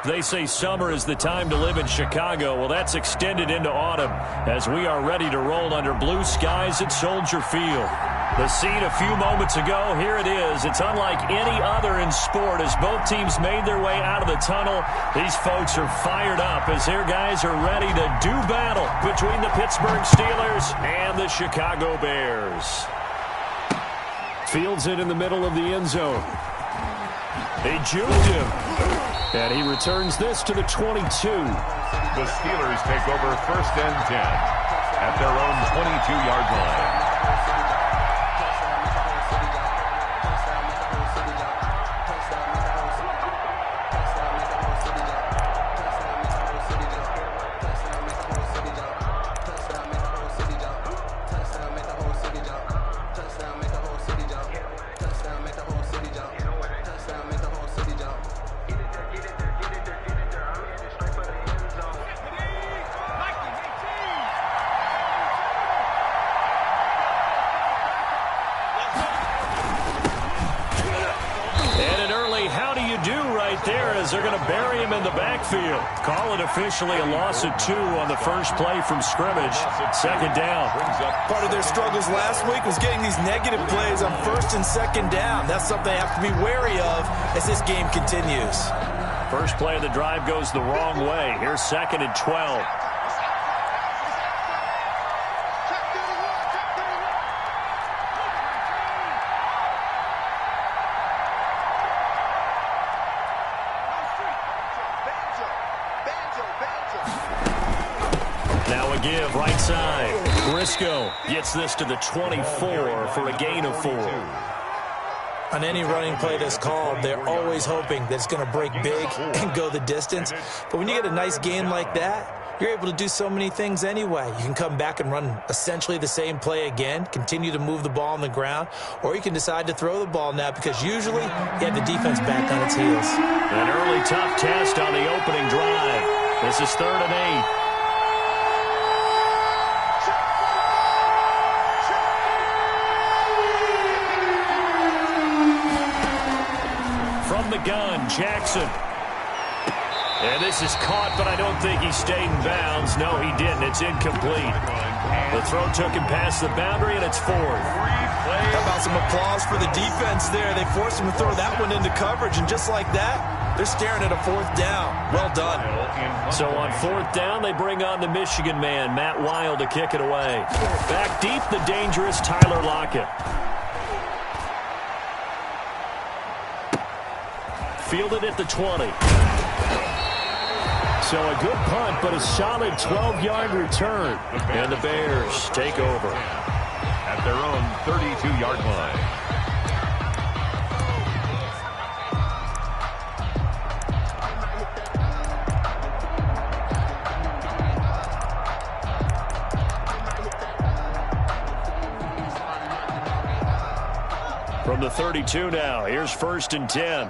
They say summer is the time to live in Chicago. Well, that's extended into autumn as we are ready to roll under blue skies at Soldier Field. The scene a few moments ago, here it is. It's unlike any other in sport as both teams made their way out of the tunnel. These folks are fired up as their guys are ready to do battle between the Pittsburgh Steelers and the Chicago Bears. Fields it in the middle of the end zone. They juked him. And he returns this to the 22. The Steelers take over 1st and 10 at their own 22-yard line. They're going to bury him in the backfield. Call it officially a loss of 2 on the first play from scrimmage. 2nd down. Part of their struggles last week was getting these negative plays on 1st and 2nd down. That's something they have to be wary of as this game continues. First play of the drive goes the wrong way. Here's 2nd and 12. Give right side. Briscoe gets this to the 24 for a gain of 4. On any running play that's called, they're always hoping that it's going to break big and go the distance. But when you get a nice gain like that, you're able to do so many things anyway. You can come back and run essentially the same play again, continue to move the ball on the ground, or you can decide to throw the ball now because usually you have the defense back on its heels. An early tough test on the opening drive. This is 3rd and 8. The gun, Jackson. And this is caught, but I don't think he stayed in bounds. No, he didn't. It's incomplete. The throw took him past the boundary, and it's 4th. How about some applause for the defense there? They forced him to throw that one into coverage, and just like that, they're staring at a 4th down. Well done. So on 4th down, they bring on the Michigan man, Matt Wild, to kick it away. Back deep, the dangerous Tyler Lockett. Fielded at the 20. So a good punt, but a solid 12-yard return. And the Bears take over at their own 32-yard line. From the 32 now, here's 1st and 10.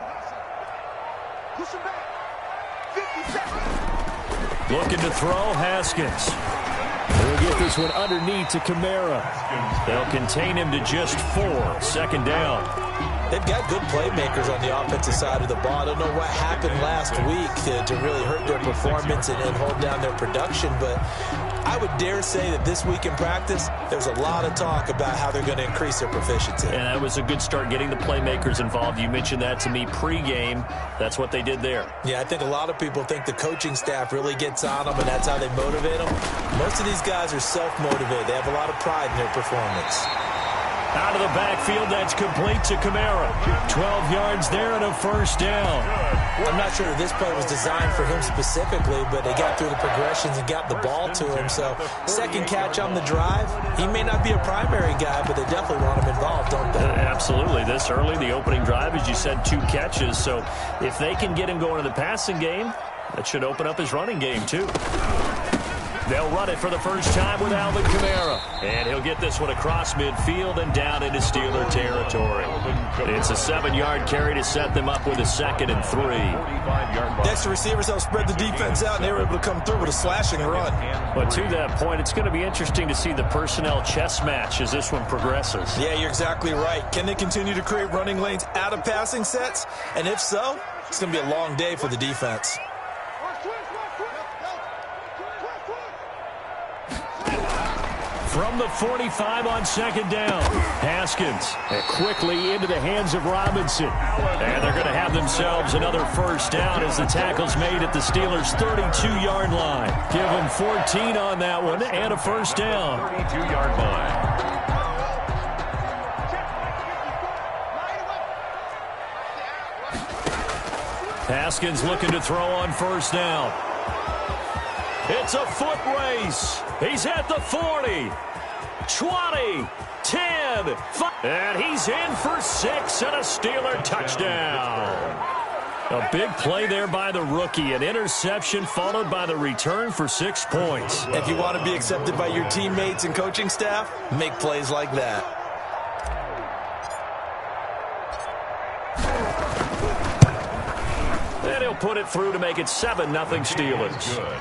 Looking to throw, Haskins. They'll get this one underneath to Kamara. They'll contain him to just 4. 2nd down. They've got good playmakers on the offensive side of the ball. I don't know what happened last week to really hurt their performance and hold down their production, but I would dare say that this week in practice, there's a lot of talk about how they're going to increase their proficiency. And that was a good start getting the playmakers involved. You mentioned that to me pregame. That's what they did there. Yeah, I think a lot of people think the coaching staff really gets on them, and that's how they motivate them. Most of these guys are self-motivated. They have a lot of pride in their performance. Out of the backfield, that's complete to Kamara. 12 yards there and a 1st down. I'm not sure that this play was designed for him specifically, but they got through the progressions and got the ball to him. So 2nd catch on the drive. He may not be a primary guy, but they definitely want him involved, don't they? Absolutely. This early, the opening drive, as you said, 2 catches. So if they can get him going in the passing game, that should open up his running game too. They'll run it for the first time with Alvin Kamara. And he'll get this one across midfield and down into Steeler territory. It's a 7-yard carry to set them up with a 2nd and 3. Next, the receivers help spread the defense out, and they were able to come through with a slashing run. But to that point, it's going to be interesting to see the personnel chess match as this one progresses. Yeah, you're exactly right. Can they continue to create running lanes out of passing sets? And if so, it's going to be a long day for the defense. from the 45 on second down. Haskins quickly into the hands of Robinson. And they're going to have themselves another first down as the tackle's made at the Steelers' 32-yard line. Give them 14 on that one and a first down. 32-yard line. Haskins looking to throw on first down. It's a foot race. He's at the 40, 20, 10, 5, and he's in for 6 and a Steeler touchdown. A big play there by the rookie. An interception followed by the return for 6 points. If you want to be accepted by your teammates and coaching staff, make plays like that. And he'll put it through to make it 7-0 Steelers. Good.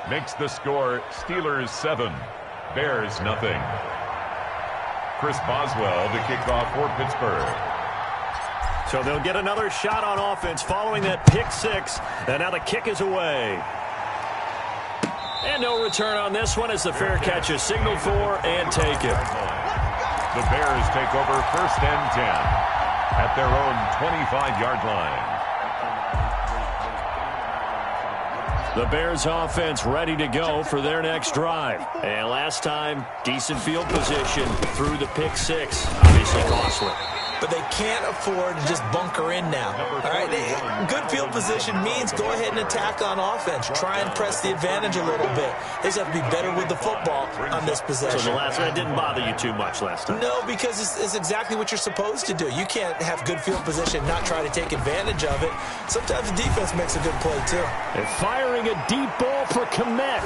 Makes the score Steelers 7, Bears nothing. Chris Boswell to kick off for Pittsburgh. So they'll get another shot on offense following that pick 6. And now the kick is away. And no return on this one as the fair catch is signaled for and taken. The Bears take over first and 10 at their own 25-yard line. The Bears offense ready to go for their next drive. And last time, decent field position through the pick 6. Obviously costly. But they can't afford to just bunker in now. All right, good field position means go ahead and attack on offense. Try and press the advantage a little bit. They just have to be better with the football on this possession. So the last one didn't bother you too much last time? No, because it's exactly what you're supposed to do. You can't have good field position and not try to take advantage of it. Sometimes the defense makes a good play, too. And firing a deep ball for Kmet.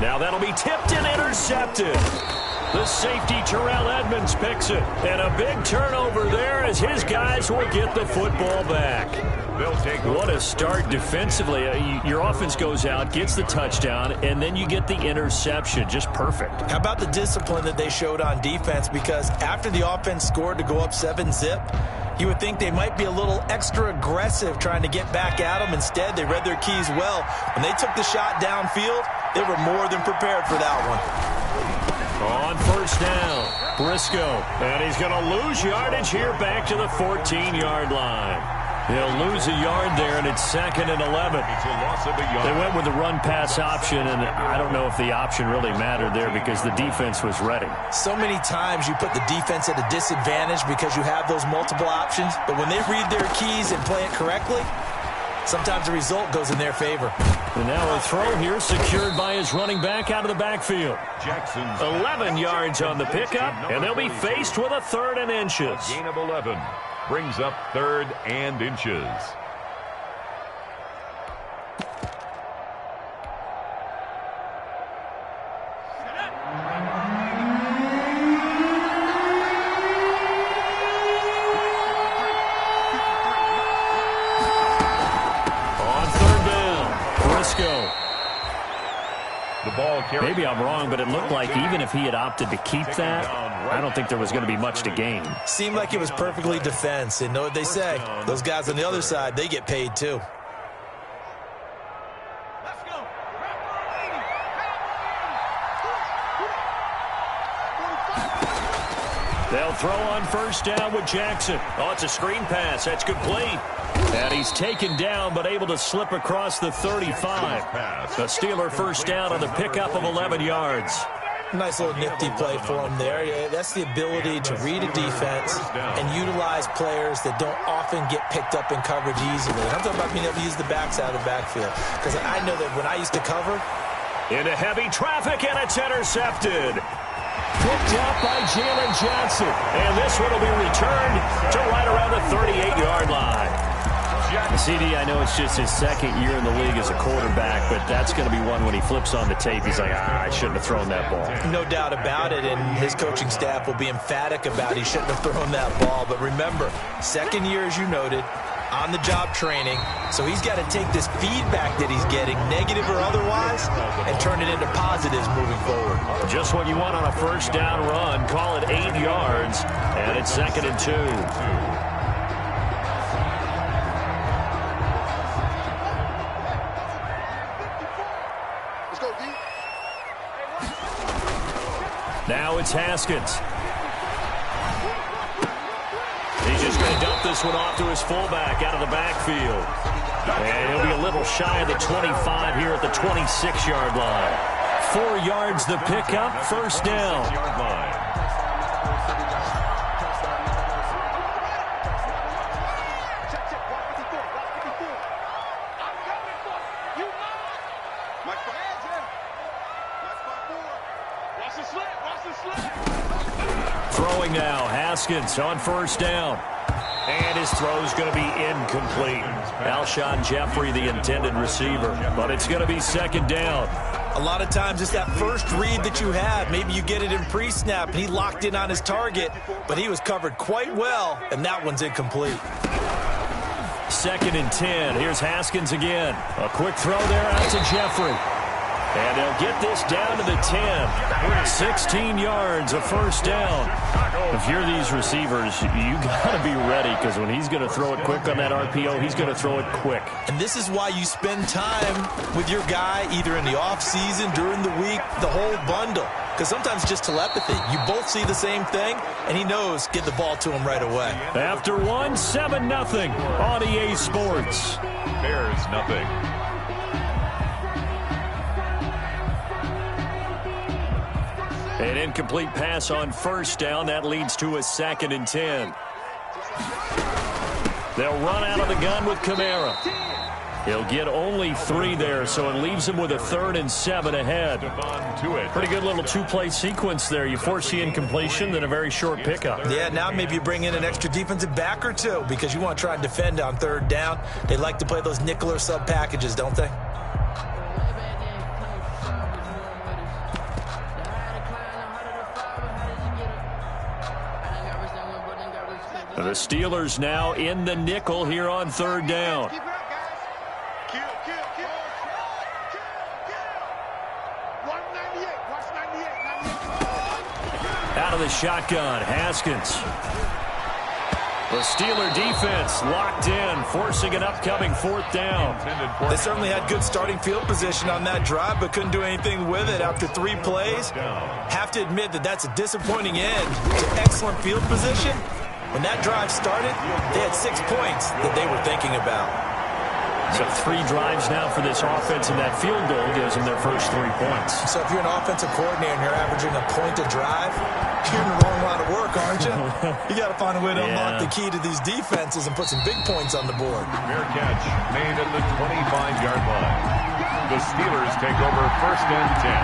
Now that'll be tipped and intercepted. The safety, Terrell Edmonds, picks it. And a big turnover there as his guys will get the football back. What a start defensively. Your offense goes out, gets the touchdown, and then you get the interception. Just perfect. How about the discipline that they showed on defense? Because after the offense scored to go up 7-zip, you would think they might be a little extra aggressive trying to get back at them. Instead, they read their keys well. When they took the shot downfield, they were more than prepared for that one. On first down, Briscoe. And he's going to lose yardage here back to the 14-yard line. He'll lose a yard there, and it's 2nd and 11. It's a loss of a yard. They went with the run-pass option, and I don't know if the option really mattered there because the defense was ready. So many times you put the defense at a disadvantage because you have those multiple options, but when they read their keys and play it correctly, sometimes the result goes in their favor. And now a throw here secured by his running back out of the backfield. Jackson's 11 yards on the pickup, and they'll be faced with a 3rd and inches. gain of 11 brings up 3rd and inches. Maybe I'm wrong, but it looked like even if he had opted to keep that, I don't think there was going to be much to gain. Seemed like it was perfectly defense. And know what they say? Those guys on the other side, they get paid too. They'll throw on first down with Jackson. Oh, it's a screen pass. That's complete. And he's taken down, but able to slip across the 35. A Steeler first down on the pickup of 11 yards. Nice little nifty play for him there. Yeah, that's the ability to read a defense and utilize players that don't often get picked up in coverage easily. And I'm talking about being able to use the backside of the backfield. Because I know that when I used to cover. Into heavy traffic, and it's intercepted. Picked up by Jalen Johnson. And this one will be returned to right around the 38-yard line. CD, I know it's just his 2nd year in the league as a quarterback, but that's going to be one when he flips on the tape. He's like, I shouldn't have thrown that ball. No doubt about it, and his coaching staff will be emphatic about he shouldn't have thrown that ball. But remember, 2nd year, as you noted, on-the-job training. So he's got to take this feedback that he's getting, negative or otherwise, and turn it into positives moving forward. Just what you want on a first down run. Call it 8 yards, and it's 2nd and 2. it's Haskins. He's just going to dump this one off to his fullback out of the backfield. And he'll be a little shy of the 25 here at the 26-yard line. 4 yards the pickup, first down. Throwing now, Haskins on first down. And his throw's going to be incomplete. Alshon Jeffrey, the intended receiver. But it's going to be second down. A lot of times it's that first read that you have. Maybe you get it in pre-snap, and he locked in on his target, but he was covered quite well, and that one's incomplete. Second and 10. Here's Haskins again. A quick throw there out to Jeffrey. And they'll get this down to the 10. 16 yards, a first down. If you're these receivers, you got to be ready, because when he's going to throw it quick on that RPO, he's going to throw it quick. And this is why you spend time with your guy either in the offseason, during the week, the whole bundle. Because sometimes just telepathy. You both see the same thing, and he knows get the ball to him right away. After 1, 7-0 on EA Sports. Bears nothing. An incomplete pass on first down. That leads to a second and 10. They'll run out of the gun with Kamara. He'll get only 3 there, so it leaves him with a 3rd and 7 ahead. Pretty good little 2-play sequence there. You force the incompletion, then a very short pickup. Yeah, now maybe you bring in an extra defensive back or two, because you want to try and defend on 3rd down. They like to play those nickel or sub packages, don't they? The Steelers now in the nickel here on 3rd down. Out of the shotgun, Haskins. The Steeler defense locked in, forcing an upcoming 4th down. They certainly had good starting field position on that drive, but couldn't do anything with it after 3 plays. Have to admit that that's a disappointing end to excellent field position. When that drive started, they had 6 points that they were thinking about. So 3 drives now for this offense, and that field goal gives them their first 3 points. So if you're an offensive coordinator and you're averaging a point a drive, you're in the wrong line of work, aren't you? You got to find a way to unlock the key to these defenses and put some big points on the board. Fair catch made at the 25-yard line. The Steelers take over 1st and 10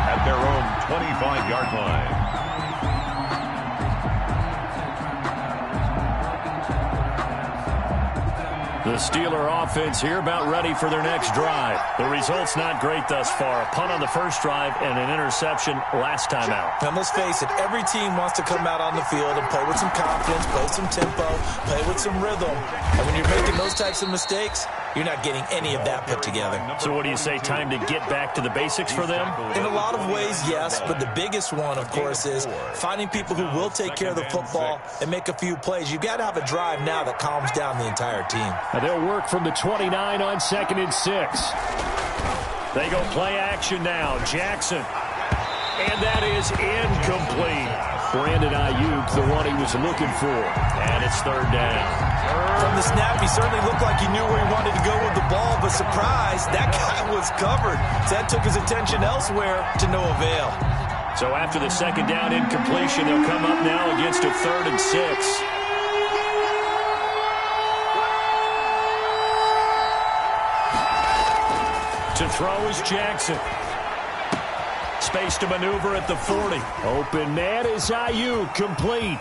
at their own 25-yard line. The Steeler offense here about ready for their next drive. The result's not great thus far. A punt on the first drive and an interception last time out. And let's face it, every team wants to come out on the field and play with some confidence, play some tempo, play with some rhythm. And when you're making those types of mistakes, you're not getting any of that put together. So what do you say, time to get back to the basics for them? In a lot of ways, yes, but the biggest one, of course, is finding people who will take care of the football and make a few plays. You've got to have a drive now that calms down the entire team. Now they'll work from the 29 on 2nd and 6. They go play action now. Jackson. And that is incomplete. Brandon Ayuk, the one he was looking for. And it's 3rd down. From the snap, he certainly looked like he knew where he wanted to go with the ball, but surprise, that guy was covered. So that took his attention elsewhere to no avail. So after the 2nd down incompletion, they'll come up now against a 3rd and 6. To throw is Jackson. Space to maneuver at the 40. Open man is Ayuk, complete.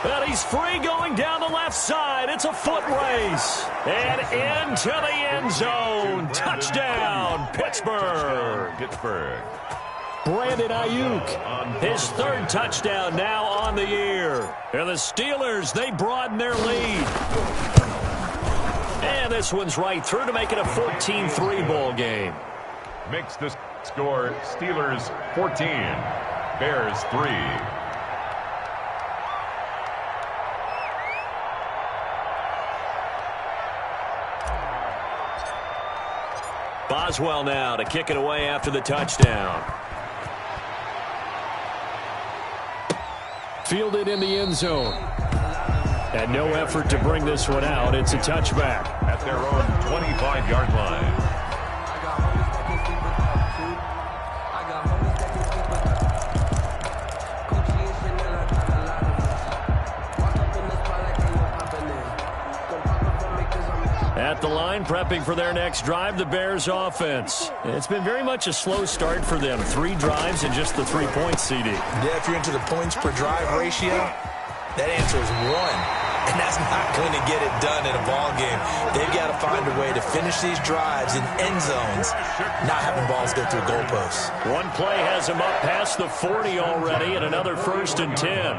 But he's free going down the left side. It's a foot race. And into the end zone. Touchdown, Pittsburgh. Brandon Ayuk, his 3rd touchdown now on the year. And the Steelers, they broaden their lead. And this one's right through to make it a 14-3 ball game. Makes the score Steelers 14, Bears 3. Boswell now to kick it away after the touchdown. Fielded in the end zone. And no effort to bring this one out. It's a touchback. At their own 25-yard line. At the line, prepping for their next drive, the Bears offense. It's been very much a slow start for them. 3 drives and just the 3 points, CD. Yeah, if you're into the points per drive ratio, that answer is 1. And that's not going to get it done in a ball game. They've got to find a way to finish these drives in end zones, not having balls go through goalposts. One play has them up past the 40 already, and another 1st and 10.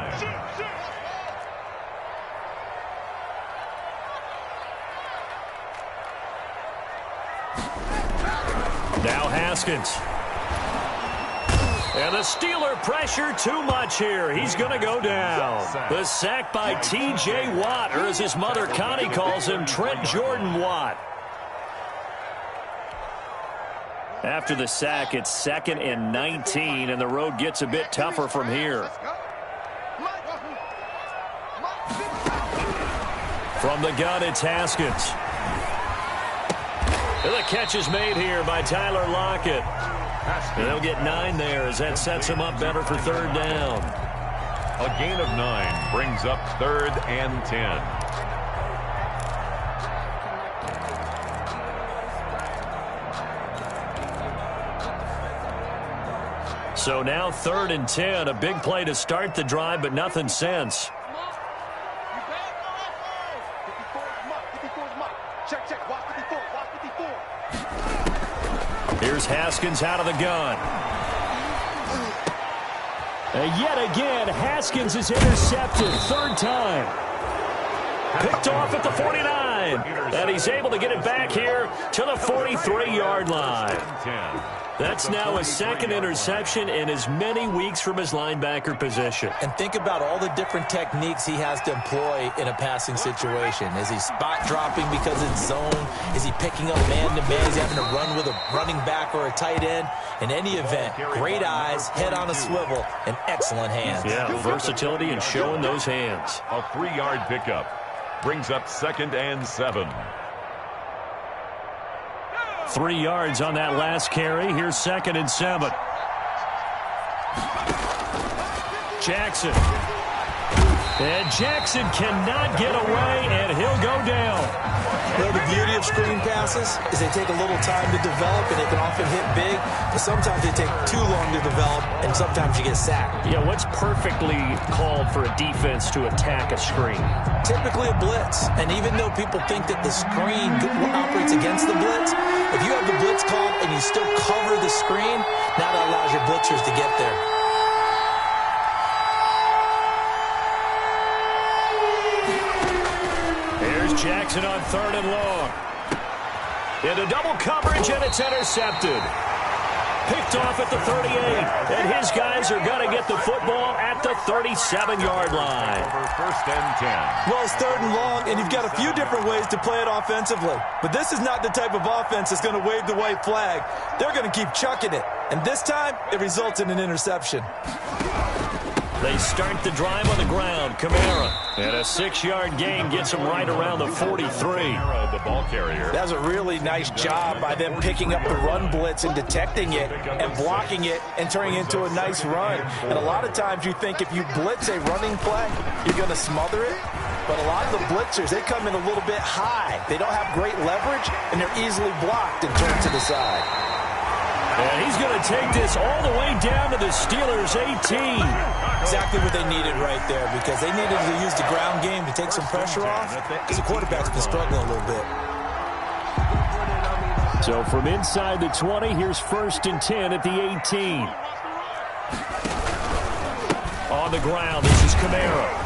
Now Haskins. And the Steeler pressure too much here. He's going to go down. The sack by T.J. Watt, or as his mother Connie calls him, Trent Jordan Watt. After the sack, it's 2nd and 19, and the road gets a bit tougher from here. From the gun, it's Haskins. And the catch is made here by Tyler Lockett. And they'll get 9 there as that sets them up better for 3rd down. A gain of 9 brings up 3rd and 10. So now 3rd and 10. A big play to start the drive, but nothing since. Here's Haskins out of the gun. And yet again, Haskins is intercepted. 3rd time. Picked off at the 49. And he's able to get it back here to the 43-yard line. That's now a 2nd interception in as many weeks from his linebacker position. And think about all the different techniques he has to employ in a passing situation. Is he spot dropping because it's zone? Is he picking up man-to-man? Is he having to run with a running back or a tight end? In any event, great eyes, head on a swivel, and excellent hands. Yeah, versatility and showing those hands. A 3-yard pickup brings up 2nd and 7. 3 yards on that last carry. Here's 2nd and 7. Jackson. And Jackson cannot get away, and he'll go down. Well, the beauty of screen passes is they take a little time to develop, and they can often hit big, but sometimes they take too long to develop, and sometimes you get sacked. Yeah, what's perfectly called for a defense to attack a screen? Typically a blitz, and even though people think that the screen operates against the blitz, if you have the blitz called and you still cover the screen, now that allows your blitzers to get there. Jackson on 3rd and long. Into double coverage, and it's intercepted. Picked off at the 38. And his guys are going to get the football at the 37-yard line. Over 1st and 10. Well, it's 3rd and long, and you've got a few different ways to play it offensively. But this is not the type of offense that's going to wave the white flag. They're going to keep chucking it. And this time, it results in an interception. They start the drive on the ground. Kamara. And a 6-yard gain gets him right around the 43. The ball carrier. That was a really nice job by them picking up the run blitz and detecting it and blocking it and turning it into a nice run. And a lot of times you think if you blitz a running play, you're going to smother it. But a lot of the blitzers, they come in a little bit high. They don't have great leverage, and they're easily blocked and turned to the side. And he's going to take this all the way down to the Steelers' 18. Exactly what they needed right there, because they needed to use the ground game to take some pressure off, because the quarterback's been struggling a little bit. So from inside the 20, here's 1st and 10 at the 18. On the ground, this is Kamara.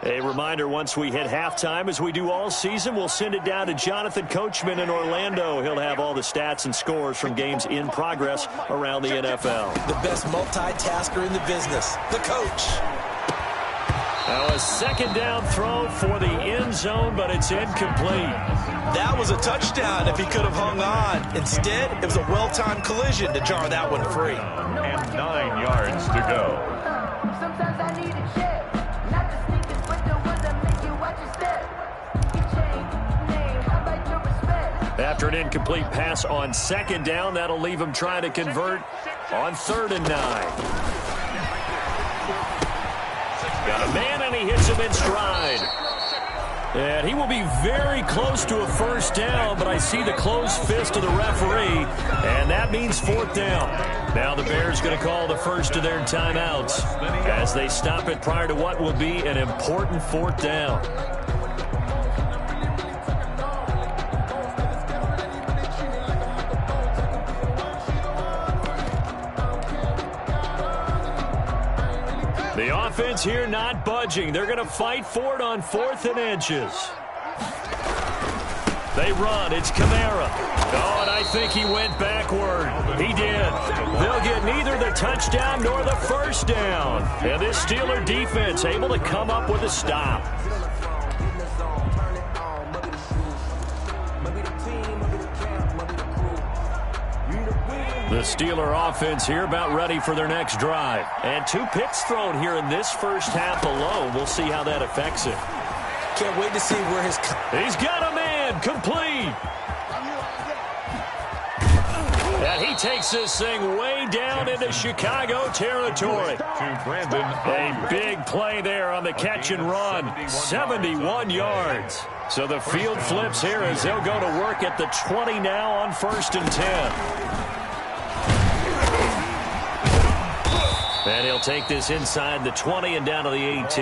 A reminder, once we hit halftime, as we do all season, we'll send it down to Jonathan Coachman in Orlando. He'll have all the stats and scores from games in progress around the NFL. The best multitasker in the business, the coach. Now a second down throw for the end zone, but it's incomplete. That was a touchdown if he could have hung on. Instead, it was a well-timed collision to jar that one free. And 9 yards to go. Sometimes I need a check. Not the sneakers, but the ones that make you watch your step. Your chain, name, how about your respect? After an incomplete pass on second down, that'll leave him trying to convert on 3rd and 9. Got a man, and he hits him in stride. And he will be very close to a first down, but I see the closed fist of the referee, and that means 4th down. Now the Bears going to call the first of their timeouts as they stop it prior to what will be an important 4th down. The offense here not budging. They're going to fight for it on 4th and inches. They run. It's Kamara. Oh, and I think he went backward. He did. They'll get neither the touchdown nor the first down. And this Steeler defense able to come up with a stop. The Steeler offense here about ready for their next drive. And 2 picks thrown here in this first half alone. We'll see how that affects it. Can't wait to see where his... He's got a man, complete. And he takes this thing way down into Chicago territory. To Brandon. A big play there on the catch and run. 71 yards. So the field flips here as they'll go to work at the 20 now on 1st and 10. And he'll take this inside the 20 and down to the 18. 2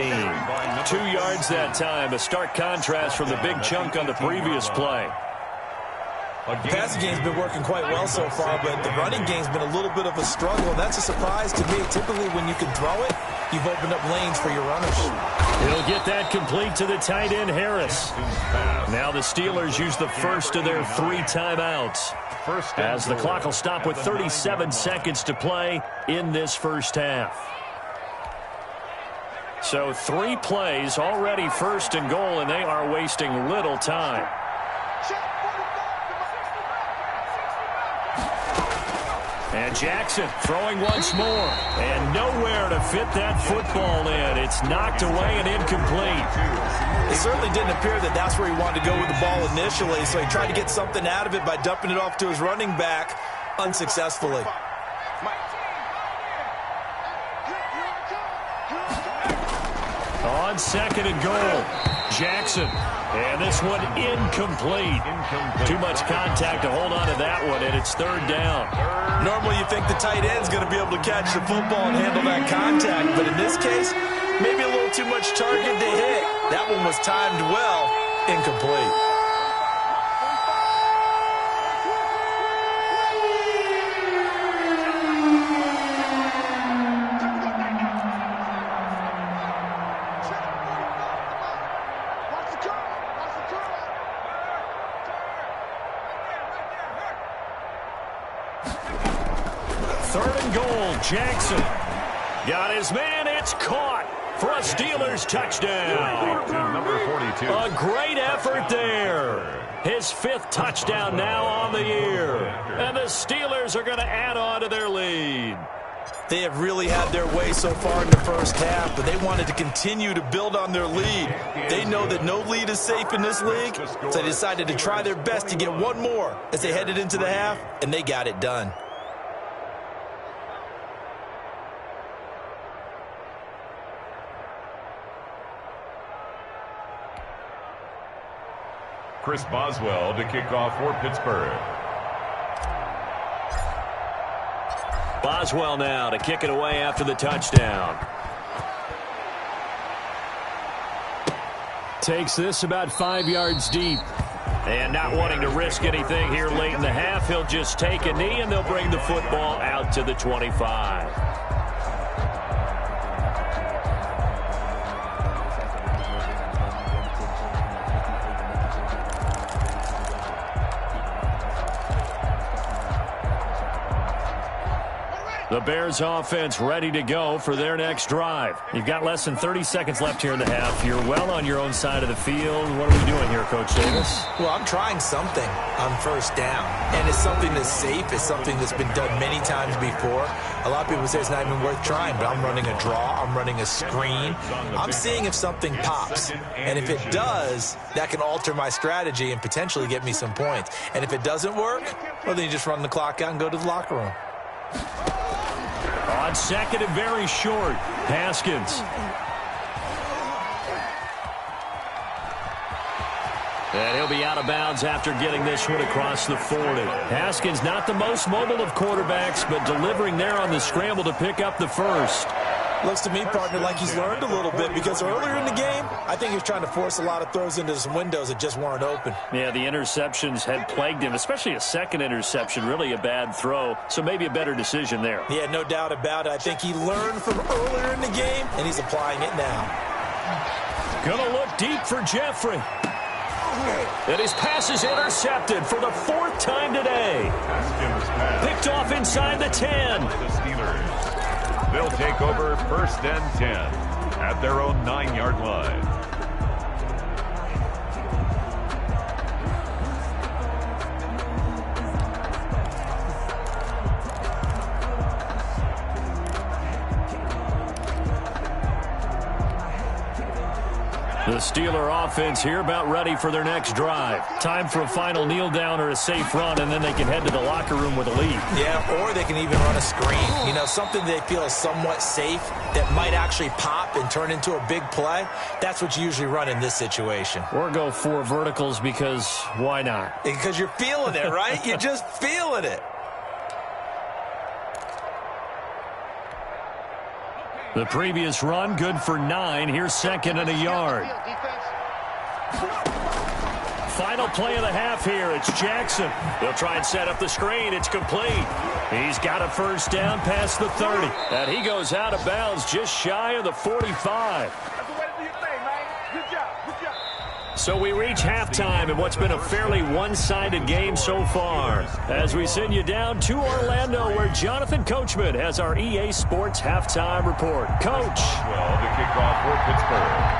yards that time. A stark contrast from the big chunk on the previous play. The passing game's been working quite well so far, but the running game's been a little bit of a struggle, and that's a surprise to me. Typically, when you can throw it, you've opened up lanes for your runners. He'll get that complete to the tight end, Harris. Now the Steelers use the first of their 3 timeouts, as the clock will stop with 37 seconds to play in this first half. So 3 plays already 1st and goal, and they are wasting little time. And Jackson throwing once more. And nowhere to fit that football in. It's knocked away and incomplete. It certainly didn't appear that that's where he wanted to go with the ball initially, so he tried to get something out of it by dumping it off to his running back unsuccessfully. On 2nd and goal, Jackson. And this one incomplete. Too much contact to hold on to that one, and it's 3rd down. Normally you think the tight end's going to be able to catch the football and handle that contact, but in this case, maybe a little too much target to hit. That one was timed well, incomplete. Jackson got his man. It's caught for a Steelers touchdown. Number 42. A great effort there. His 5th touchdown now on the year. And the Steelers are going to add on to their lead. They have really had their way so far in the first half, but they wanted to continue to build on their lead. They know that no lead is safe in this league, so they decided to try their best to get one more as they headed into the half, and they got it done. Chris Boswell to kick off for Pittsburgh. Boswell now to kick it away after the touchdown. Takes this about 5 yards deep. And not wanting to risk anything here late in the half, he'll just take a knee and they'll bring the football out to the 25. The Bears offense ready to go for their next drive. You've got less than 30 seconds left here in the half. You're well on your own side of the field. What are we doing here, Coach Davis? Well, I'm trying something on first down, and it's something that's safe. It's something that's been done many times before. A lot of people say it's not even worth trying, but I'm running a draw. I'm running a screen. I'm seeing if something pops, and if it does, that can alter my strategy and potentially get me some points. And if it doesn't work, well, then you just run the clock out and go to the locker room. On second and very short, Haskins. And he'll be out of bounds after getting this one across the 40. Haskins not the most mobile of quarterbacks, but delivering there on the scramble to pick up the first. Looks to me, partner, like he's learned a little bit because earlier in the game, I think he was trying to force a lot of throws into some windows that just weren't open. Yeah, the interceptions had plagued him, especially a second interception, really a bad throw, so maybe a better decision there. Yeah, no doubt about it. I think he learned from earlier in the game, and he's applying it now. Gonna look deep for Jeffrey. And his pass is intercepted for the 4th time today. Picked off inside the 10. The Steelers. They'll take over 1st and 10 at their own 9-yard line. The Steeler offense here about ready for their next drive. Time for a final kneel down or a safe run, and then they can head to the locker room with a lead. Yeah, or they can even run a screen. You know, something they feel is somewhat safe that might actually pop and turn into a big play. That's what you usually run in this situation. Or go 4 verticals because why not? Because you're feeling it, right? You're just feeling it. The previous run, good for 9. Here's 2nd and a yard. Final play of the half here. It's Jackson. They'll try and set up the screen. It's complete. He's got a first down past the 30. And he goes out of bounds just shy of the 45. So we reach halftime in what's been a fairly one-sided game so far. As we send you down to Orlando, where Jonathan Coachman has our EA Sports halftime report. Coach. Well, the kickoff for Pittsburgh.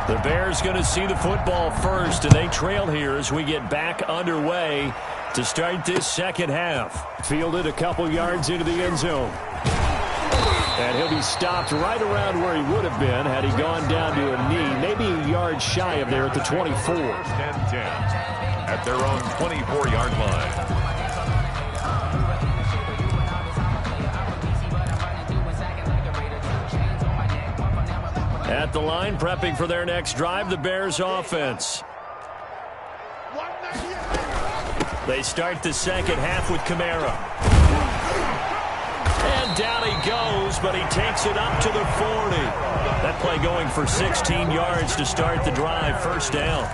The Bears going to see the football first, and they trail here as we get back underway to start this second half. Fielded a couple yards into the end zone. And he'll be stopped right around where he would have been had he gone down to a knee, maybe a yard shy of there at the 24. 1st and 10 at their own 24-yard line. At the line, prepping for their next drive, the Bears offense. They start the second half with Kamara. And down he goes, but he takes it up to the 40. That play going for 16 yards to start the drive, first down.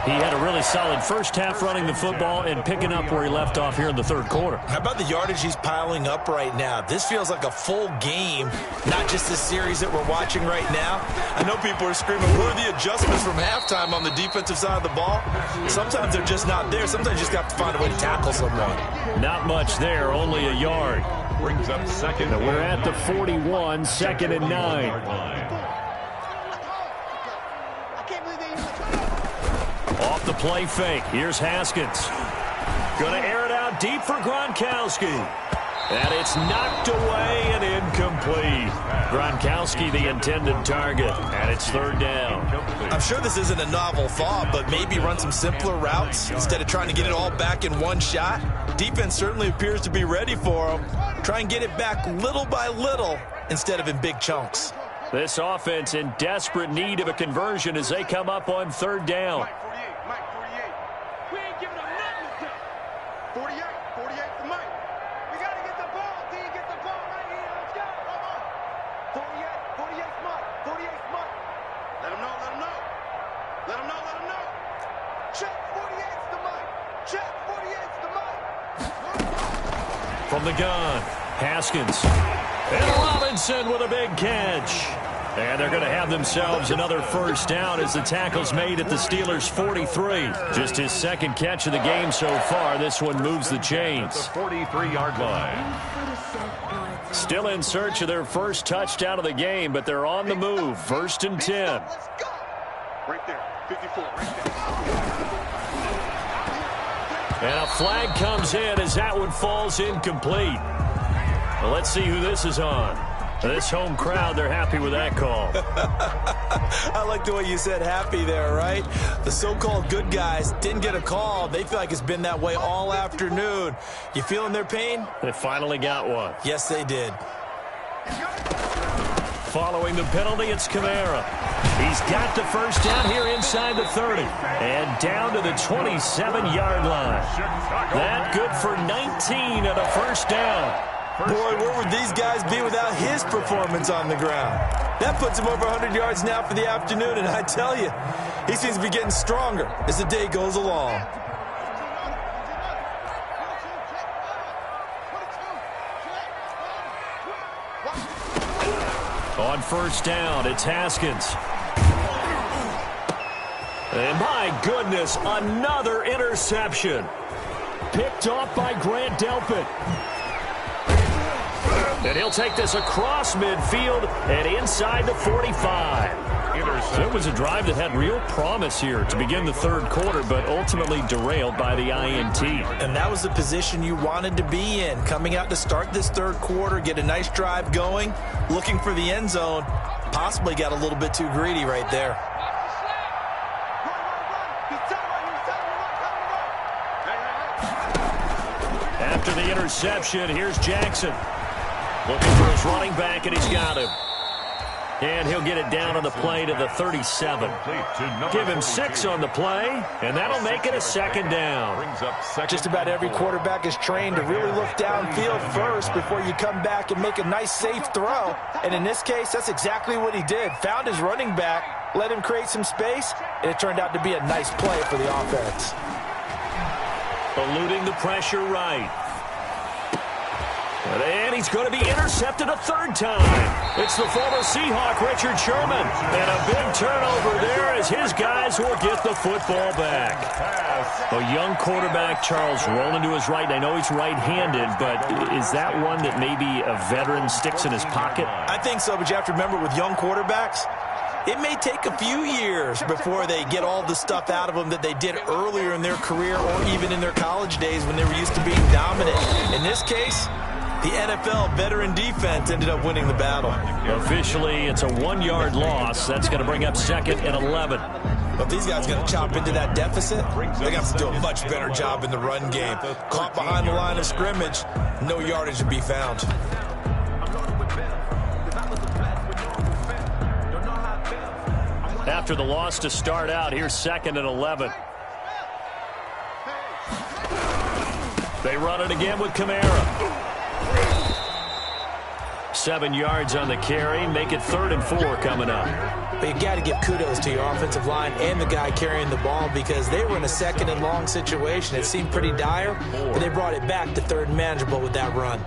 He had a really solid first half running the football and picking up where he left off here in the 3rd quarter. How about the yardage he's piling up right now? This feels like a full game, not just the series that we're watching right now. I know people are screaming, where are the adjustments from halftime on the defensive side of the ball? Sometimes they're just not there. Sometimes you just have to find a way to tackle someone. Not much there, only a yard. Brings up 2nd. We're at the 41, 2nd and 9. Off the play fake. Here's Haskins. Going to air it out deep for Gronkowski. And it's knocked away and incomplete. Gronkowski, the intended target. And it's 3rd down. I'm sure this isn't a novel thought, but maybe run some simpler routes instead of trying to get it all back in one shot. Defense certainly appears to be ready for him. Try and get it back little by little instead of in big chunks. This offense in desperate need of a conversion as they come up on 3rd down. 48 for Mike. We got to get the ball. D, get the ball right here. Let's go. Come on. 48 Mike. 48 Mike. Let him know. Let him know. Check 48's the Mike. Check 48's the Mike. From the gun, Haskins. And Robinson with a big catch. And they're going to have themselves another first down as the tackle's made at the Steelers' 43. Just his second catch of the game so far. This one moves the chains. The 43-yard line. Still in search of their first touchdown of the game, but they're on the move. First and 10. Let's go. Right there. 54. Right there. And a flag comes in as that one falls incomplete. Well, let's see who this is on. This home crowd, they're happy with that call. I like the way you said happy there, right? The so-called good guys didn't get a call. They feel like it's been that way all afternoon. You feeling their pain? They finally got one. Yes, they did. Following the penalty, it's Kamara. He's got the first down here inside the 30. And down to the 27-yard line. That good for 19 and a first down. Boy, where would these guys be without his performance on the ground? That puts him over 100 yards now for the afternoon, and I tell you, he seems to be getting stronger as the day goes along. On first down, it's Haskins. And my goodness, another interception. Picked off by Grant Delpit. And he'll take this across midfield and inside the 45. So it was a drive that had real promise here to begin the third quarter, but ultimately derailed by the INT. And that was the position you wanted to be in, coming out to start this third quarter, get a nice drive going, looking for the end zone. Possibly got a little bit too greedy right there. After the interception, here's Jackson. Looking for his running back, and he's got him. And he'll get it down on the play to the 37. Give him 6 on the play, and that'll make it a second down. Just about every quarterback is trained to really look downfield first before you come back and make a nice, safe throw. And in this case, that's exactly what he did. Found his running back, let him create some space, and it turned out to be a nice play for the offense. Eluding the pressure right. And he's going to be intercepted a third time. It's the former Seahawk, Richard Sherman. And a big turnover there as his guys will get the football back. A young quarterback, Charles, rolling to his right. I know he's right-handed, but is that one that maybe a veteran sticks in his pocket? I think so, but you have to remember with young quarterbacks, it may take a few years before they get all the stuff out of them that they did earlier in their career or even in their college days when they were used to being dominant. In this case, the NFL veteran defense ended up winning the battle. Officially, it's a 1-yard loss. That's going to bring up second and 11. But these guys are going to chop into that deficit. They're going to have to do a much better job in the run game. Caught behind the line of scrimmage, no yardage to be found. After the loss to start out, here's second and 11. They run it again with Kamara. 7 yards on the carry. Make it 3rd and 4 coming up. But you got to give kudos to your offensive line and the guy carrying the ball because they were in a 2nd and long situation. It seemed pretty dire, but they brought it back to 3rd and manageable with that run.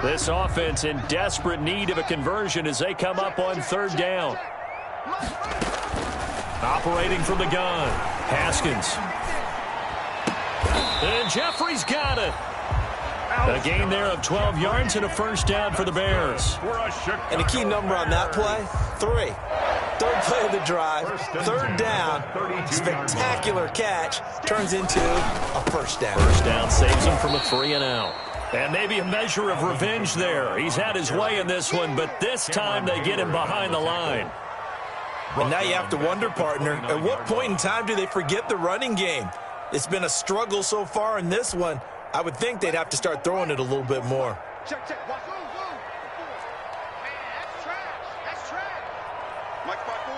This offense in desperate need of a conversion as they come up on 3rd down. Operating from the gun, Haskins. And Jeffrey's got it. A gain there of 12 yards and a first down for the Bears. And a key number on that play, 3. 3rd play of the drive, 3rd down, spectacular catch, turns into a first down. First down saves him from a 3-and-out. And maybe a measure of revenge there. He's had his way in this one, but this time they get him behind the line. And now you have to wonder, partner, at what point in time do they forget the running game? It's been a struggle so far in this one. I would think they'd have to start throwing it a little bit more. Check, check. Watch. Man, that's trash. That's trash. Mike spot 4.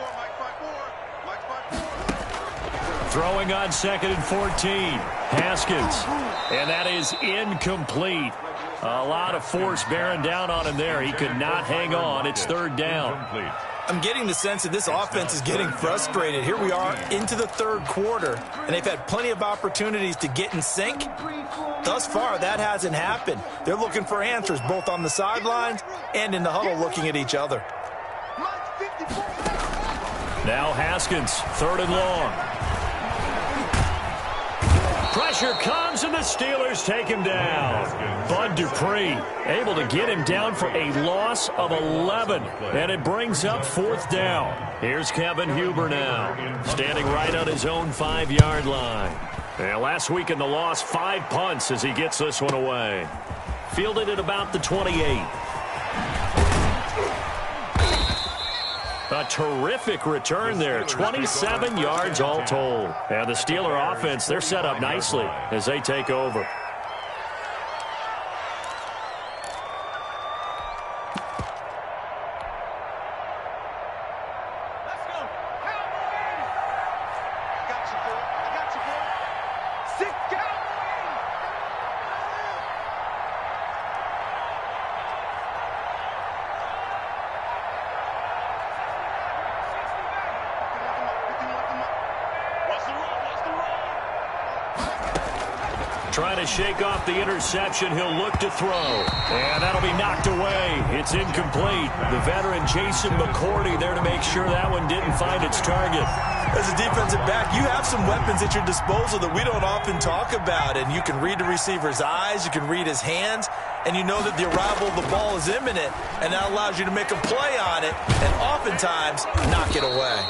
Throwing on 2nd and 14. Haskins. And that is incomplete. A lot of force bearing down on him there. He could not hang on. It's 3rd down. I'm getting the sense that this offense is getting frustrated. Here we are into the third quarter, and they've had plenty of opportunities to get in sync. Thus far, that hasn't happened. They're looking for answers both on the sidelines and in the huddle looking at each other. Now Haskins, 3rd and long. Pressure comes, and the Steelers take him down. Bud Dupree able to get him down for a loss of 11, and it brings up 4th down. Here's Kevin Huber now, standing right on his own 5-yard line. And last week in the loss, 5 punts as he gets this one away. Fielded at about the 28. A terrific return there, 27 yards all told. And the Steeler offense, they're set up nicely as they take over. Trying to shake off the interception. He'll look to throw. And that'll be knocked away. It's incomplete. The veteran Jason McCourty there to make sure that one didn't find its target. As a defensive back, you have some weapons at your disposal that we don't often talk about. And you can read the receiver's eyes. You can read his hands. And you know that the arrival of the ball is imminent. And that allows you to make a play on it. And oftentimes, knock it away.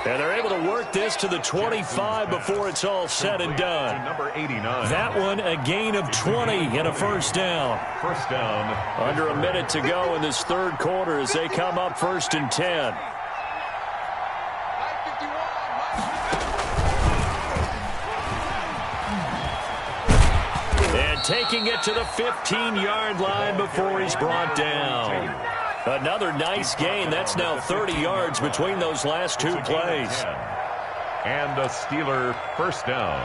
And they're able to work this to the 25 before it's all said and done. Number 89. That one, a gain of 20 and a first down. First down. Under a minute to go in this third quarter as they come up 1st and 10. And taking it to the 15-yard line before he's brought down. Another nice gain. That's now 30 yards between those last 2 plays. And a Steeler first down.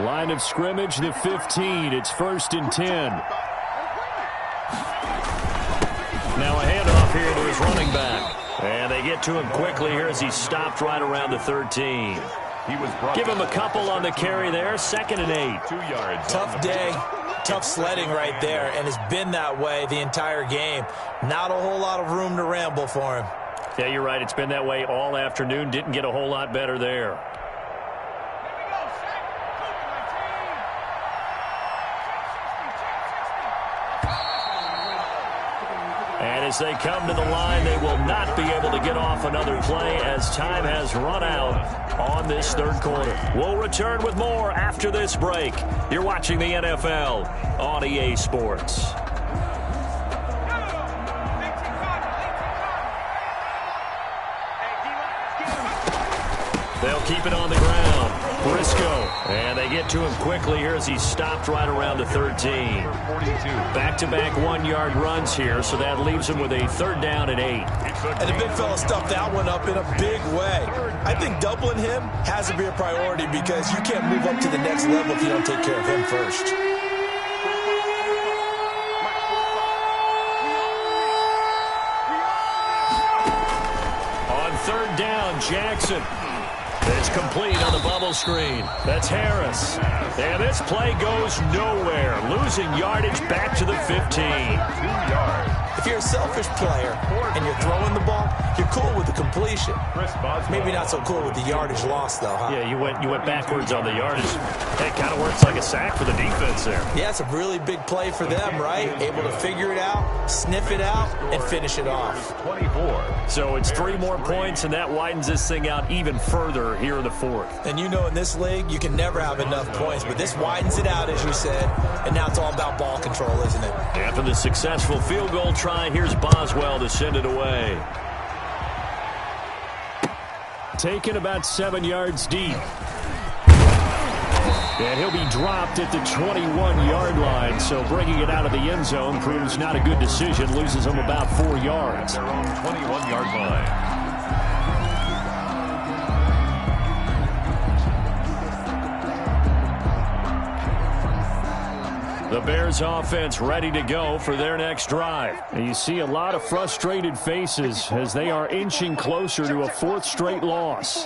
Line of scrimmage, the 15. It's 1st and 10. Now a handoff here to his running back. And they get to him quickly here as he stopped right around the 13. Give him a couple on the carry there. 2nd and 8. 2 yards. Tough day. Tough sledding right there, and it's been that way the entire game. Not a whole lot of room to ramble for him. Yeah, you're right. It's been that way all afternoon. Didn't get a whole lot better there. And as they come to the line, they will not be able to get off another play as time has run out on this third quarter. We'll return with more after this break. You're watching the NFL on EA Sports. They'll keep it on the ground. Briscoe. And they get to him quickly here as he stopped right around the 13. Back-to-back 1-yard runs here, so that leaves him with a 3rd down and 8. And the big fella stuffed that one up in a big way. I think doubling him has to be a priority because you can't move up to the next level if you don't take care of him first. On 3rd down, Jackson. It's complete on the bubble screen. That's Harris. And this play goes nowhere. Losing yardage back to the 15. 2 yards. If you're a selfish player and you're throwing the ball, you're cool with the completion. Maybe not so cool with the yardage loss, though, huh? Yeah, you went backwards on the yardage. It kind of works like a sack for the defense there. Yeah, it's a really big play for them, right? Able to figure it out, sniff it out, and finish it off. 24. So it's 3 more points, and that widens this thing out even further here in the 4th. And you know in this league, you can never have enough points, but this widens it out, as you said, and now it's all about ball control, isn't it? After the successful field goal try, here's Boswell to send it away. Taken about 7 yards deep. And he'll be dropped at the 21-yard line, so bringing it out of the end zone proves not a good decision. Loses him about 4 yards. Their own 21-yard line. The Bears offense ready to go for their next drive. And you see a lot of frustrated faces as they are inching closer to a fourth straight loss.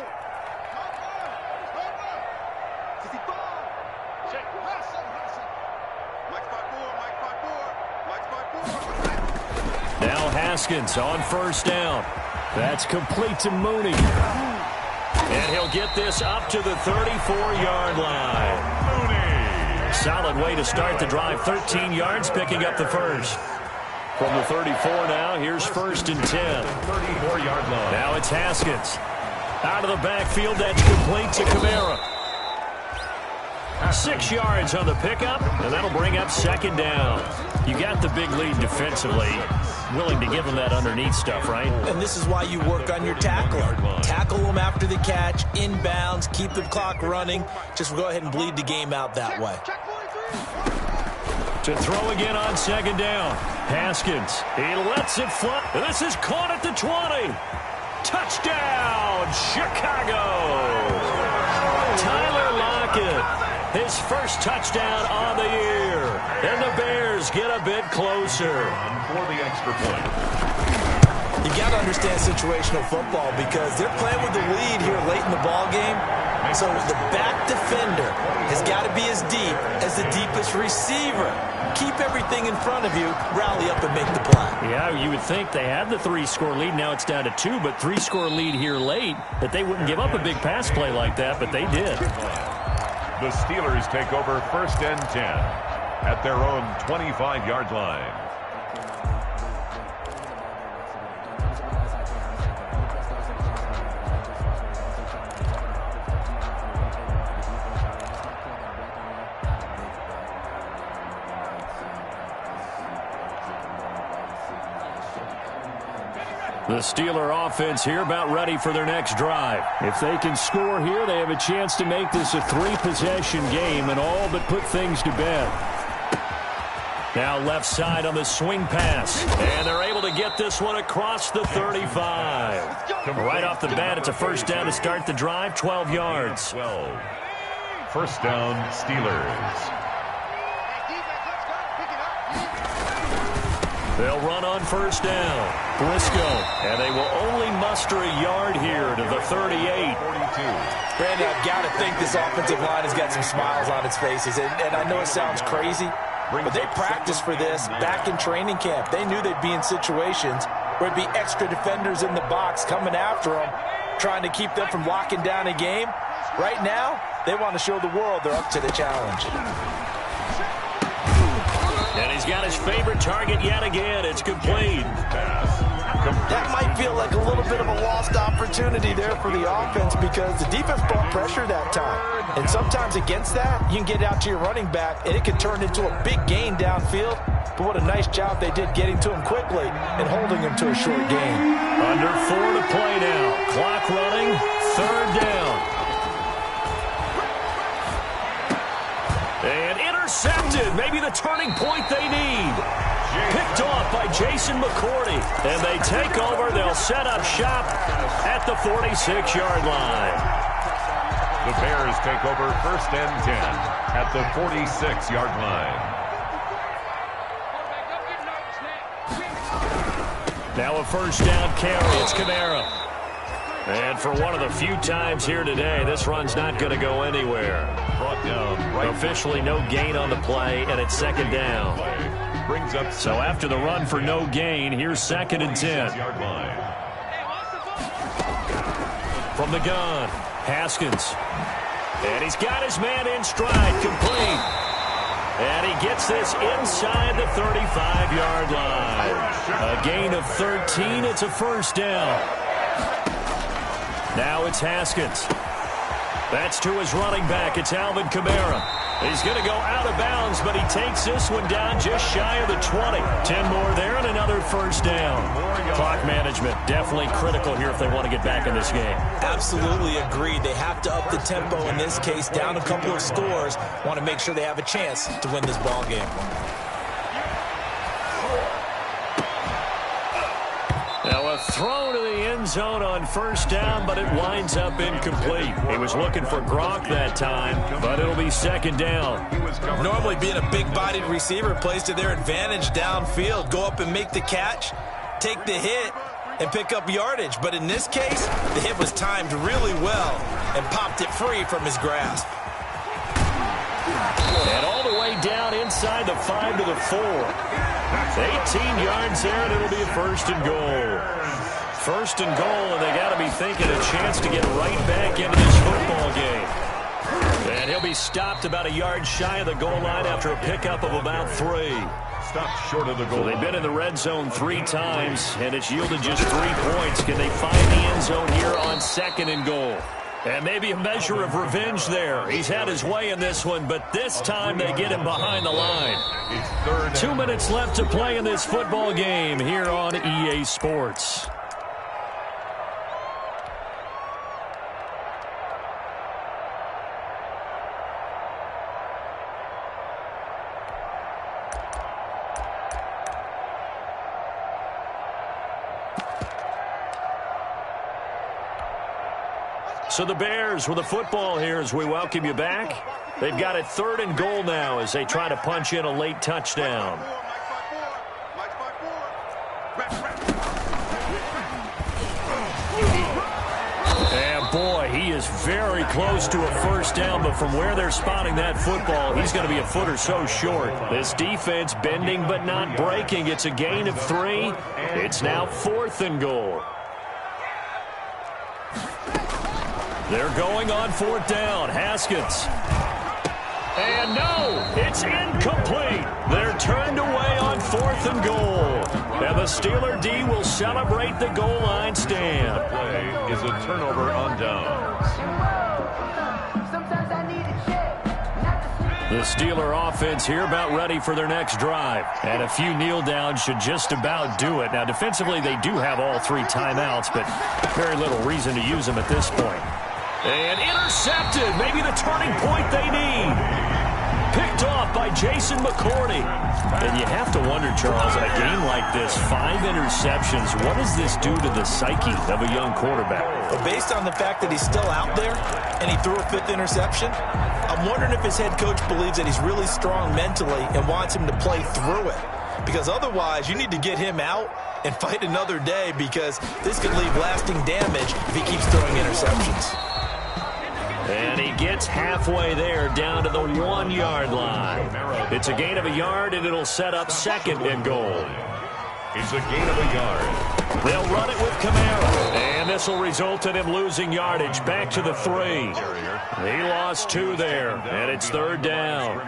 Now Haskins on first down. That's complete to Mooney. And he'll get this up to the 34-yard line. Mooney. Solid way to start the drive. 13 yards, picking up the first. From the 34 now, here's first and 10. 34-yard line. Now it's Haskins. Out of the backfield, that's complete to Kamara. 6 yards on the pickup, and that'll bring up second down. You got the big lead defensively. Willing to give them that underneath stuff, right? And this is why you work on your tackling. Tackle them after the catch, inbounds, keep the clock running. Just go ahead and bleed the game out that way. To throw again on second down. Haskins, he lets it fly. This is caught at the 20. Touchdown, Chicago. Tyler Lockett. His first touchdown on the year. And the Bears get a bit closer. For the extra point. You got to understand situational football because they're playing with the lead here late in the ball game. So the back defender has got to be as deep as the deepest receiver. Keep everything in front of you, rally up and make the play. Yeah, you would think they had the 3-score lead. Now it's down to 2, but 3-score lead here late, that they wouldn't give up a big pass play like that, but they did. The Steelers take over first and 10 at their own 25-yard line. The Steeler offense here about ready for their next drive. If they can score here, they have a chance to make this a 3-possession game and all but put things to bed. Now left side on the swing pass. And they're able to get this one across the 35. Right off the bat, it's a first down to start the drive, 12 yards. 12. First down, Steelers. They'll run on first down. Briscoe, and they will only muster a yard here to the 38. 42. Brandon, I've got to think this offensive line has got some smiles on its faces. And I know it sounds crazy, but they practiced for this back in training camp. They knew they'd be in situations where it'd be extra defenders in the box coming after them, trying to keep them from locking down a game. Right now, they want to show the world they're up to the challenge. And he's got his favorite target yet again. It's complete. That might feel like a little bit of a lost opportunity there for the offense because the defense brought pressure that time. And sometimes against that, you can get out to your running back, and it can turn into a big gain downfield. But what a nice job they did getting to him quickly and holding him to a short gain. Under 4 to play now. Clock running, third down. And intercepted. Maybe the turning point they need. Picked off by Jason McCourty. And they take over. They'll set up shop at the 46-yard line. The Bears take over first and 10 at the 46-yard line. Now a first down carry. It's Kamara. And for one of the few times here today, this run's not going to go anywhere. Brought down right. Officially no gain on the play, and it's second down. Brings up so after the run for no gain, here's second and 10. From the gun, Haskins. And he's got his man in stride, complete. And he gets this inside the 35-yard line. A gain of 13, it's a first down. Now it's Haskins. That's to his running back. It's Alvin Kamara. He's going to go out of bounds, but he takes this one down just shy of the 20. 10 more there and another first down. Clock management definitely critical here if they want to get back in this game. Absolutely agreed. They have to up the tempo in this case, down a couple of scores. Want to make sure they have a chance to win this ball game. Now a throw to the end zone on first down, but it winds up incomplete. He was looking for Gronk that time, but it'll be second down. Normally being a big-bodied receiver plays to their advantage downfield. Go up and make the catch, take the hit, and pick up yardage. But in this case, the hit was timed really well and popped it free from his grasp. And all the way down inside the 5 to the 4. 18 yards there, and it'll be a first and goal. First and goal, and they got to be thinking a chance to get right back into this football game. And he'll be stopped about a yard shy of the goal line after a pickup of about 3. Stopped short of the goal. So they've been in the red zone 3 times, and it's yielded just 3 points. Can they find the end zone here on second and goal? And maybe a measure of revenge there. He's had his way in this one, but this time they get him behind the line. It's third. 2 minutes left to play in this football game here on EA Sports. So the Bears with the football here as we welcome you back. They've got it third and goal now as they try to punch in a late touchdown. And boy, he is very close to a first down, but from where they're spotting that football, he's going to be a foot or so short. This defense bending but not breaking. It's a gain of 3. It's now fourth and goal. They're going on fourth down. Haskins. And no, it's incomplete. They're turned away on fourth and goal. And the Steeler D will celebrate the goal line stand. Play is a turnover on downs. The Steeler offense here about ready for their next drive. And a few kneel downs should just about do it. Now, defensively, they do have all 3 timeouts, but very little reason to use them at this point. And intercepted. Maybe the turning point they need. Picked off by Jason McCourty. And you have to wonder, Charles, in a game like this, 5 interceptions, what does this do to the psyche of a young quarterback? But based on the fact that he's still out there and he threw a 5th interception, I'm wondering if his head coach believes that he's really strong mentally and wants him to play through it. Because otherwise, you need to get him out and fight another day, because this could leave lasting damage if he keeps throwing interceptions. And he gets halfway there, down to the 1-yard line. It's a gain of a yard, and it'll set up second and goal. It's a gain of a yard. They'll run it with Kamara. And this will result in him losing yardage. Back to the 3. He lost 2 there, and it's third down.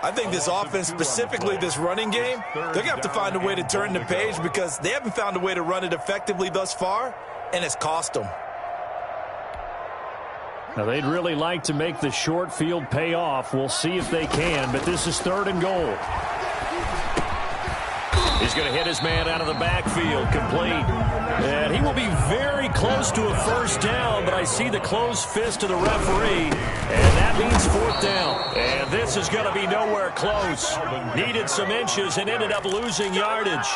I think this offense, specifically this running game, they're going to have to find a way to turn the page, because they haven't found a way to run it effectively thus far, and it's cost them. Now, they'd really like to make the short field pay off. We'll see if they can, but this is third and goal. He's going to hit his man out of the backfield, complete. And he will be very close to a first down, but I see the closed fist of the referee, and that means fourth down. And this is going to be nowhere close. Needed some inches and ended up losing yardage.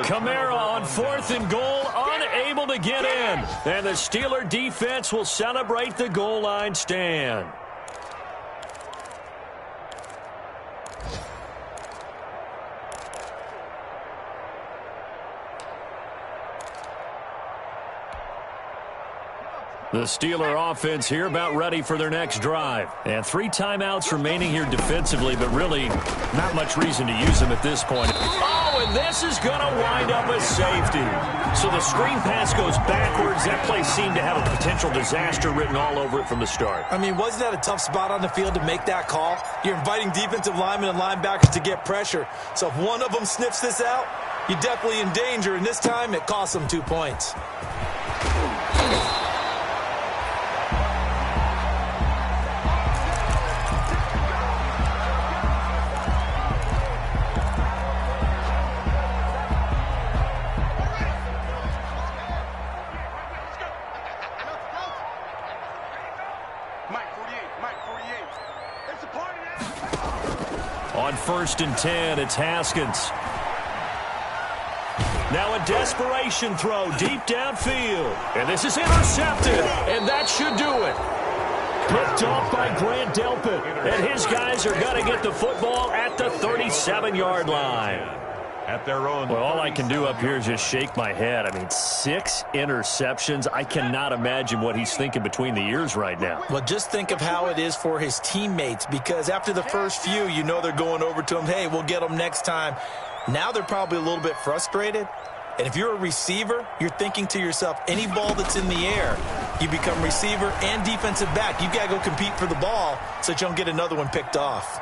Kamara on fourth and goal, unable to get in. And the Steeler defense will celebrate the goal line stand. The Steeler offense here about ready for their next drive. And 3 timeouts remaining here defensively, but really not much reason to use them at this point. Oh, and this is going to wind up as safety. So the screen pass goes backwards. That play seemed to have a potential disaster written all over it from the start. I mean, wasn't that a tough spot on the field to make that call? You're inviting defensive linemen and linebackers to get pressure. So if one of them sniffs this out, you're definitely in danger. And this time, it cost them 2 points. On 1st and 10, it's Haskins. Now a desperation throw deep downfield. And this is intercepted. And that should do it. Picked off by Grant Delpit. And his guys are going to get the football at the 37-yard line. At their own. Well, all I can do up here is just shake my head. I mean, 6 interceptions. I cannot imagine what he's thinking between the ears right now. Well, just think of how it is for his teammates, because after the first few, you know they're going over to him, hey, we'll get them next time. Now they're probably a little bit frustrated. And if you're a receiver, you're thinking to yourself, any ball that's in the air, you become receiver and defensive back. You've got to go compete for the ball so that you don't get another one picked off.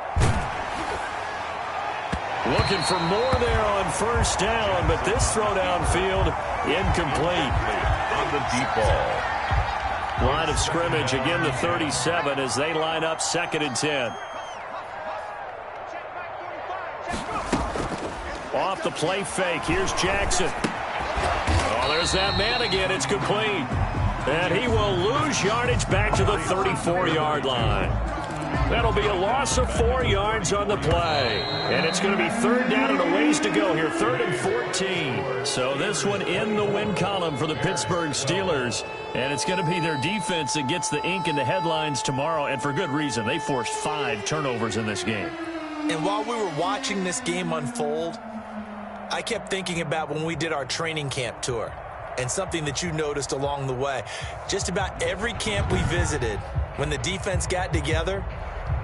Looking for more there on first down, but this throw downfield incomplete. On the deep ball. Line of scrimmage, again the 37 as they line up 2nd and 10. Off the play fake, here's Jackson. Oh, there's that man again, it's complete. And he will lose yardage back to the 34-yard line. That'll be a loss of 4 yards on the play. And it's going to be 3rd down and a ways to go here, 3rd and 14. So this one in the win column for the Pittsburgh Steelers. And it's going to be their defense that gets the ink in the headlines tomorrow, and for good reason. They forced 5 turnovers in this game. And while we were watching this game unfold, I kept thinking about when we did our training camp tour and something that you noticed along the way. Just about every camp we visited, when the defense got together,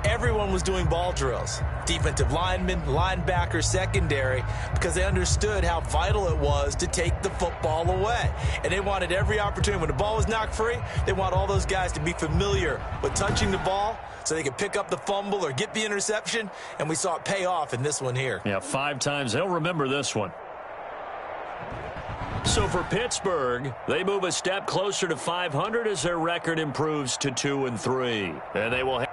everyone was doing ball drills. Defensive linemen, linebackers, secondary, because they understood how vital it was to take the football away. And they wanted every opportunity. When the ball was knocked free, they want all those guys to be familiar with touching the ball so they could pick up the fumble or get the interception. And we saw it pay off in this one here. Yeah, 5 times. They'll remember this one. So for Pittsburgh, they move a step closer to 500 as their record improves to 2-3. And they will have